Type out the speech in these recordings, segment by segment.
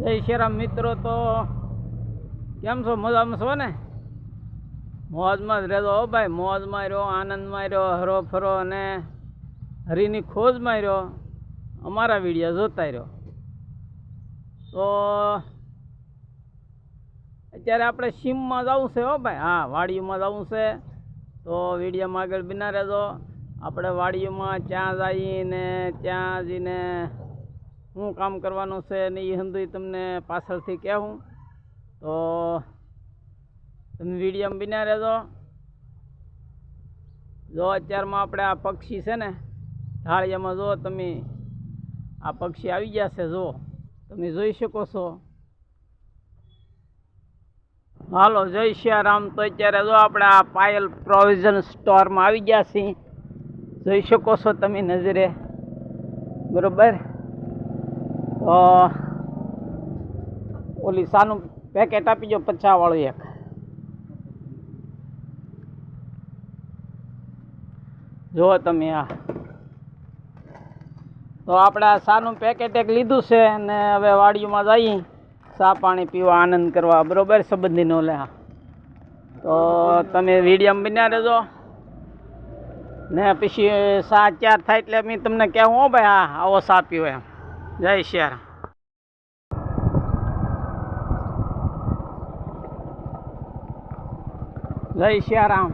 જય શ્રી રામ મિત્રો. તો કેમ છો? મજામાં છો ને? મોજમાં જ રહેજો હો ભાઈ. મોજમાં રહ્યો, આનંદમાં રહ્યો, હરો ફરો અને હરીની ખોજમાં રહ્યો. અમારા વિડીયો જોતા રહ્યો. તો અત્યારે આપણે સીમમાં જવું છે હો ભાઈ. હા, વાડીઓમાં જવું છે. તો વિડીયોમાં આગળ બિના રહેજો. આપણે વાડીઓમાં ત્યાં જઈને ત્યાં જઈને શું કામ કરવાનું છે ને એ હંધુય તમને પાછળથી કહેવું. તો તમે વિડીયોમાં બિના રહેજો. જો અત્યારમાં આપણે આ પક્ષી છે ને ઢાળિયામાં, જો તમે આ પક્ષી આવી ગયા છે, જો તમે જોઈ શકો છો. હાલો, જય શ્રી રામ. તો અત્યારે જો આપણે આ પાયલ પ્રોવિઝન સ્ટોરમાં આવી ગયા છીએ. જોઈ શકો છો તમે નજરે, બરોબર. તો ઓલી સાનું પેકેટ આપી દો, 50 વાળું એક. જો તમે આ તો આપણે આ સાનું પેકેટ એક લીધું છે અને હવે વાડીઓમાં જઈએ ચા પાણી પીવા, આનંદ કરવા, બરોબર. સંબંધીનો લે. તો તમે વિડીયોમાં બન્યા રહેજો ને પછી સા 4 થાય એટલે મેં તમને કહેવું હો ભાઈ. હા, આવો સા પીવો એમ. જય શ્રી રામ. જય શ્રી રામ.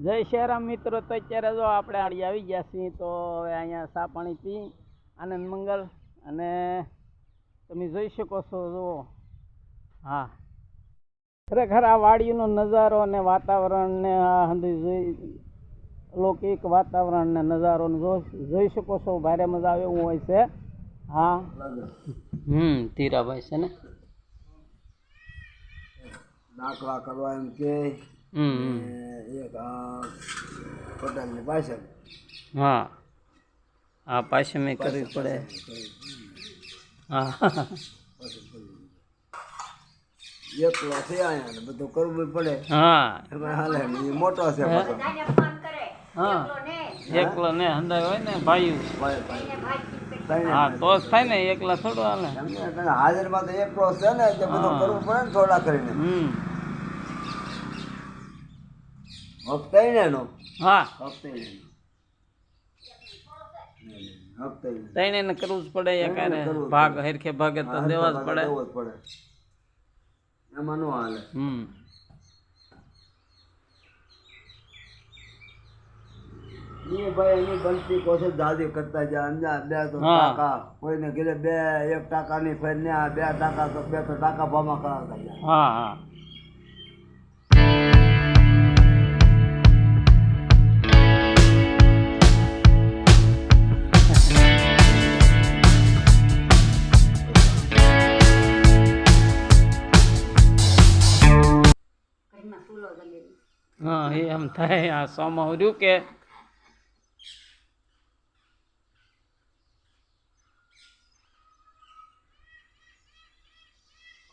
જય શ્રી રામ મિત્રો. તો અત્યારે જો આપણે આડી આવી ગયા છીએ. તો હવે અહીંયા ચા પાણી પી આનંદ મંગલ. અને તમે જોઈ શકો છો, જુઓ. હા, ખરેખર આ વાડીનો નજારો અને વાતાવરણ ને આ હંધી જોઈ લૌકિક વાતાવરણ ને નજારો જોઈ શકો છો. ભારે મજા આવે એવું હોય છે. હા, ધીરાભાઈ છે ને નાકવા કરવા એમ કે એક પટેલની પાછળ. હા, આ પાછળ મેં કરવી પડે. હા, એકલો છે અહીંયા ને બધું કરવું પડે. હા, એમાં હાલે ને એ મોટો છે. હા, એકલો ને હંધાય હોય ને ભાઈ. હા, તો જ થાય ને, એકલા થોડું હાલે. હાજરમાં તો એકલો છે ને, એટલે બધું કરવું પડે ને થોડા કરીને. હપ્તે ને એનો. હા, હપ્તે તઈને કરવું જ પડે. ભાગ હરખે ભાગે તો દેવા જ પડે. એમાં નો હાલે. ભાઈ એની બનતી કોશિશ દાદી કરતા જાય. બે તો ટાકા કોઈને ઘરે 1 ટાકાની ફેર ને 2 ટાકા તો 2 તો ટાકા ભાવમાં કરાવતા જાય. હા, હા. હા, એ એમ થાય. આ સોમાં રહ્યું કે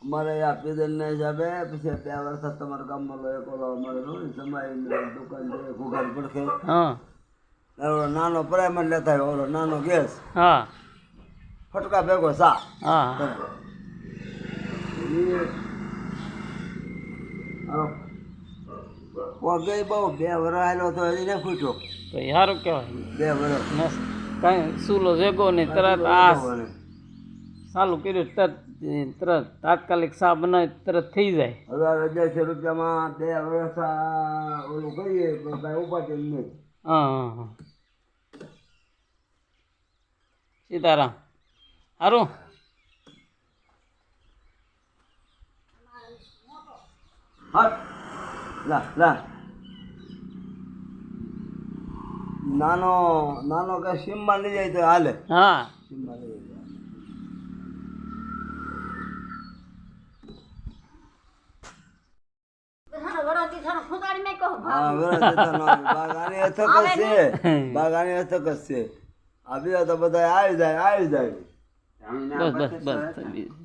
અમારે આ પીદલ ના હિસાબે પછી 2 વર્ષ તમારા ગામમાં લો એક ઓલો અમારે જમાઈ દુકાન છે ઘુઘાર પડખે. હા, નાનો પ્રાઇમર લેતા હોય, ઓલો નાનો ગેસ. હા, ફટકા ભેગો સા. હા, ગઈ બહુ 2 વર્ષ આવેલો તો હજી ને ફૂટ્યો. તો સારું કહેવાય. 2 વર્ષ કાંઈ સૂલો ભેગો નહીં, તરત આ ચાલુ કર્યું, તરત તાત્કાલિક સા બનાવી તરત થઈ જાય. 1100 રૂપિયામાં 2 વર્ષ ઓલું કહીએ તો કાંઈ ઉપાધિ નહીં. હા, હા. સીતારામ. સારું. લા નાનો કે સીમમાં લઈ જાય તો હાલે. હા, સીમમાં લઈ જાય. બાગાની અથક જ છે. આ બે તો બધા આવી જાય. બસ બસ બસ.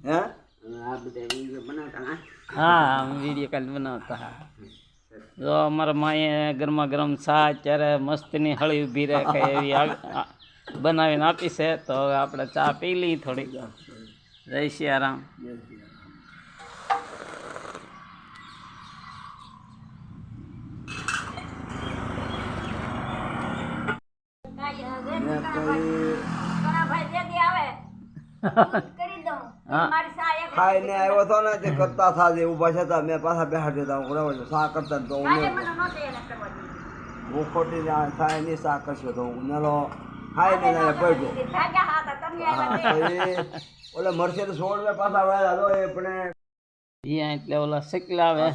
હે આ બધા વિડીયો બનાવતા હા વિડીયો કાલ બનાવતા હા જો અમારા માએ ગરમા ગરમ ચા અત્યારે મસ્તીની હળી ઊભી રાખે એવી બનાવીને આપી છે તો હવે આપણે ચા પી લઈએ થોડી. જય સિયારામ. ખાઈને આવ્યો હતો ને તે કરતા થા જે ઊભા છતાં મેં પાછા બેહાડી દીધા હું બરાબર શા કરતા તો હું ખોટી થાય નહીં શા કરશે તો હું મેલો ખાઈને પડ્યો ઓલે મરશે તો 16 પાછા વાળા તો એ પણ એટલે ઓલા શેકલા આવે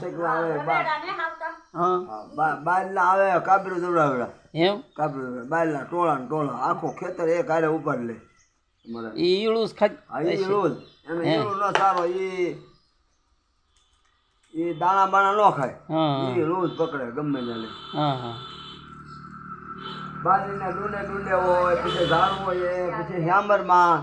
બાયલા આવે કાબરું દોડાવડા એમ કાબરું બાયલા ટોળા આખો ખેતર એક હારે ઉપાડ લે ઈળું ઈળું એને ઈળું ન સારો ઈ દાણા બાણા ન ખાય ઈ રોજ પકડે ગમે તેને બાજરીના ડુંડે હોય પછી ઝાડવું હોય પછી હેમરમાં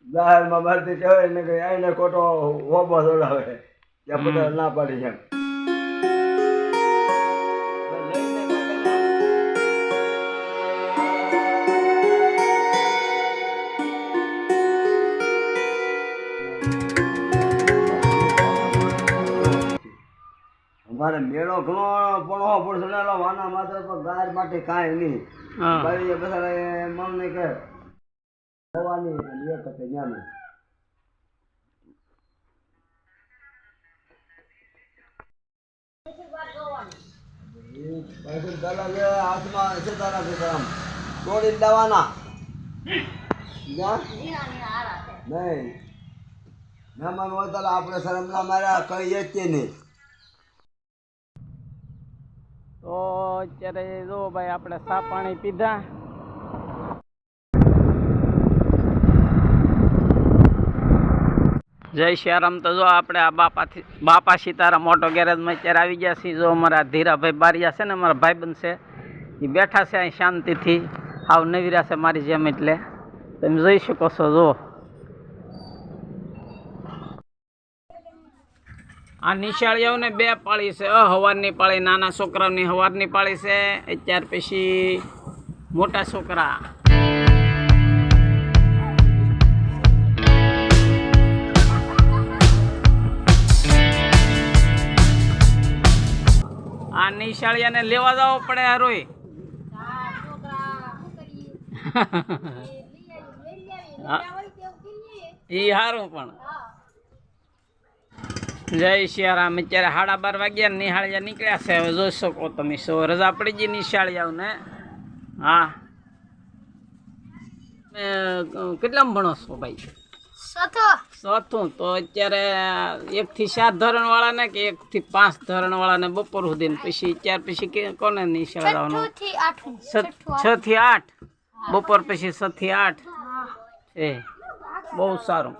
જાહેરમાં ભરતી કહેવાય ને કે આઈને ખોટો હોબો દોડાવે ત્યાં બધા ના પાડી એમ અમારે મેળો ઘણો પણ પડશે ને વાના માત્ર પણ ગાય માટે કાંઈ નહીં ભાઈ બધા મન નહીં કહે ભવાની એક હતી જ્ઞાની હાથમાં છે તારા આમ તોડી દેવાના નહીં મહેમાન હોય તારે આપણે શરમના માર્યા કહીએ જ નહીં. તો અત્યારે જો ભાઈ આપણે ચા પાણી પીધા. જય સિયારામ. તો જો આપણે આ બાપા સીતારામ મોટો ગેરેજમાં અત્યારે આવી ગયા છીએ. જો અમારા ધીરાભાઈ બારિયા છે ને અમારા ભાઈબંધ છે એ બેઠા છે અહીં શાંતિથી હાવ નવીરા છે મારી જેમ એટલે તમે જોઈ શકો છો. જો આ નિશાળીઓને 2 પાળી છે હવારની પાળી નાના છોકરાઓની હવારની પાળી છે અત્યાર પછી મોટા છોકરા આ નિશાળિયાને લેવા જવો પડે હારોય એ સારું પણ જય સિયારામ. અત્યારે 12:30 વાગ્યા નિહાળિયા નીકળ્યા છે. હવે જોઈ શકો તમે રજા પડી ગઈ નિશાળિયાઓને. હા કેટલામાં ભણો છો ભાઈ? 7થું. તો અત્યારે 1 થી 7 ધોરણ વાળાને કે 1 થી 5 ધોરણ વાળાને બપોર સુધી પછી ત્યાર પછી કોને નિશાળ જવાનું? 6 થી 8 બપોર પછી 6 થી 8 એ બહુ સારું.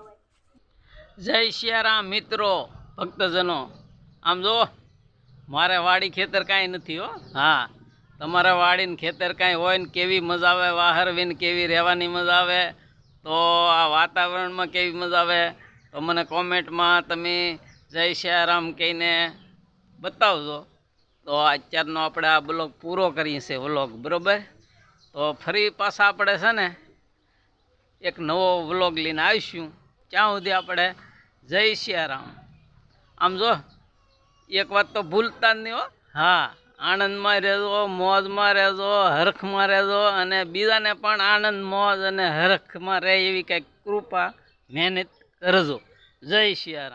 જય સિયારામ મિત્રો ભક્તજનો. આમ જો મારે વાડી ખેતર કાંઈ નથી હો. હા તમારા વાડીને ખેતર કાંઈ હોય ને કેવી મજા આવે વાહરવીને કેવી રહેવાની મજા આવે તો આ વાતાવરણમાં કેવી મજા આવે તો મને કોમેન્ટમાં તમે જય સિયારામ કહીને બતાવજો. તો અત્યારનો આપણે આ બ્લોગ પૂરો કરીએ છીએ વ્લોગ બરાબર. તો ફરી પાછા આપણે છે ને એક નવો વ્લોગ લઈને આવીશું. ત્યાં સુધી આપણે જય સિયારામ. આમ જો એક વાત તો ભૂલતા જ નહીં હો. હા આનંદમાં રહેજો, મોજમાં રહેજો, હરખમાં રહેજો અને બીજાને પણ આનંદ મોજ અને હરખમાં રહે એવી કંઈક કૃપા મહેનત કરજો. જય સિયારામ.